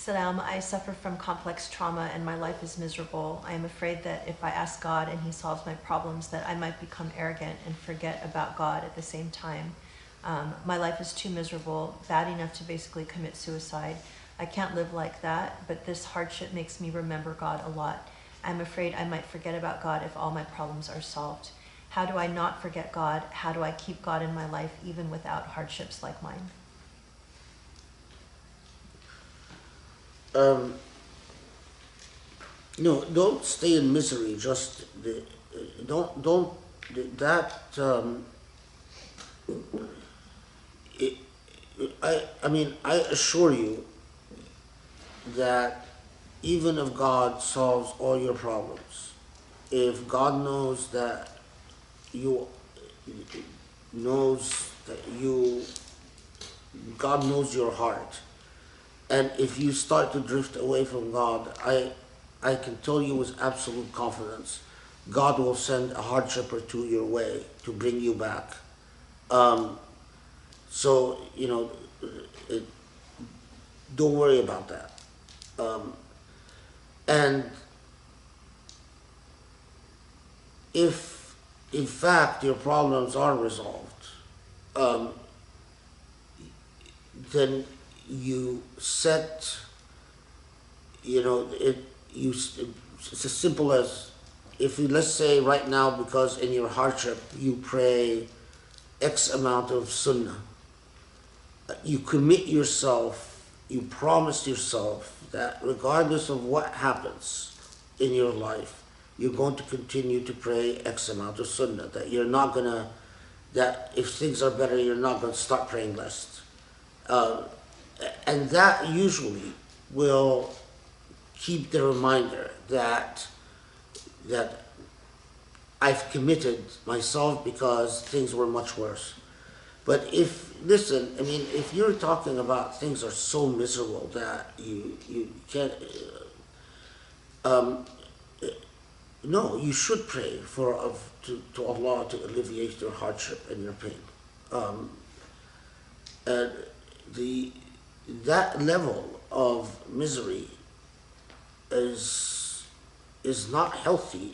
Salam, I suffer from complex trauma and my life is miserable. I am afraid that if I ask God and He solves my problems, that I might become arrogant and forget about God at the same time. My life is too miserable, bad enough to basically commit suicide. I can't live like that, but this hardship makes me remember God a lot. I'm afraid I might forget about God if all my problems are solved. How do I not forget God? How do I keep God in my life even without hardships like mine? No, don't stay in misery. Just don't that. It, I mean, I assure you that even if God solves all your problems, if God knows that you knows that you God knows your heart, and if you start to drift away from God, I can tell you with absolute confidence, God will send a hardship or two your way to bring you back. Um, so it, don't worry about that. Um, and if in fact your problems are resolved, um, then you set, it you it's as simple as, if you, let's say right now, because in your hardship you pray X amount of sunnah, you commit yourself, you promise yourself that regardless of what happens in your life, you're going to continue to pray X amount of sunnah, that you're not gonna, that if things are better, you're not going to start praying less. Uh, and that usually will keep the reminder that I've committed myself because things were much worse. But if, listen, I mean, if you're talking about things are so miserable that you can't, um, no, you should pray to Allah to alleviate your hardship and your pain. Um, and the that level of misery is is not healthy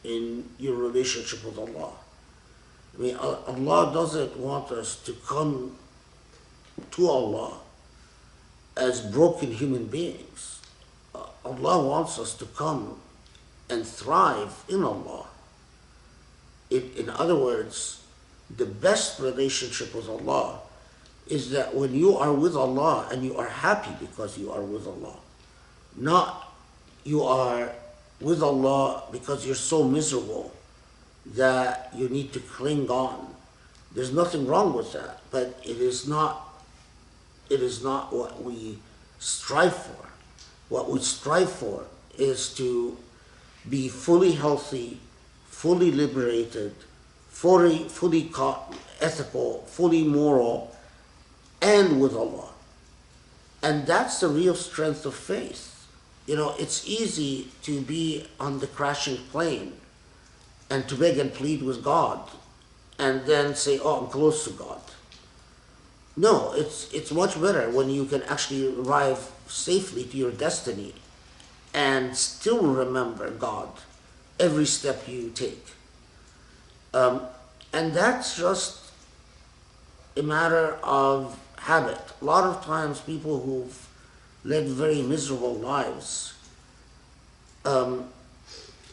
in your relationship with Allah. I mean, Allah doesn't want us to come to Allah as broken human beings. Allah wants us to come and thrive in Allah. In other words, the best relationship with Allah is that when you are with Allah and you are happy because you are with Allah, not you are with Allah because you're so miserable that you need to cling on. There's nothing wrong with that, but it is not what we strive for. What we strive for is to be fully healthy, fully liberated, fully ethical, fully moral, and with Allah. And that's the real strength of faith. It's easy to be on the crashing plane and to beg and plead with God and then say, oh, I'm close to God. No, it's much better when you can actually arrive safely to your destiny and still remember God every step you take. And that's just a matter of habit. A lot of times people who've led very miserable lives, um,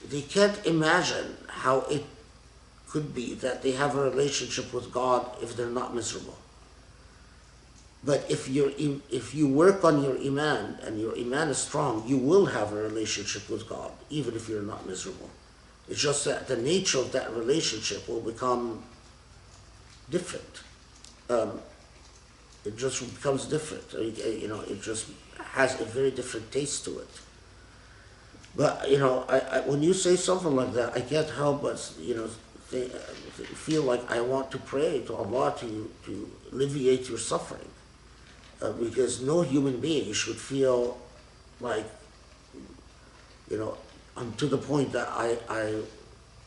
they can't imagine how it could be that they have a relationship with God if they're not miserable. But if you work on your iman and your iman is strong, you will have a relationship with God even if you're not miserable. It's just that the nature of that relationship will become different. Um, it just becomes different. It just has a very different taste to it. But when you say something like that, I can't help but feel like I want to pray to Allah to alleviate your suffering, because no human being should feel like I'm to the point that I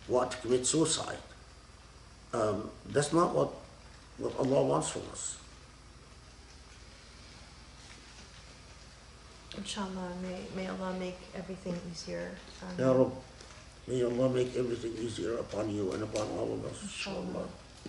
want to commit suicide. That's not what Allah wants from us. Inshallah, may Allah make everything easier. Ya Rabb, may Allah make everything easier upon you and upon all of us, inshallah. Inshallah.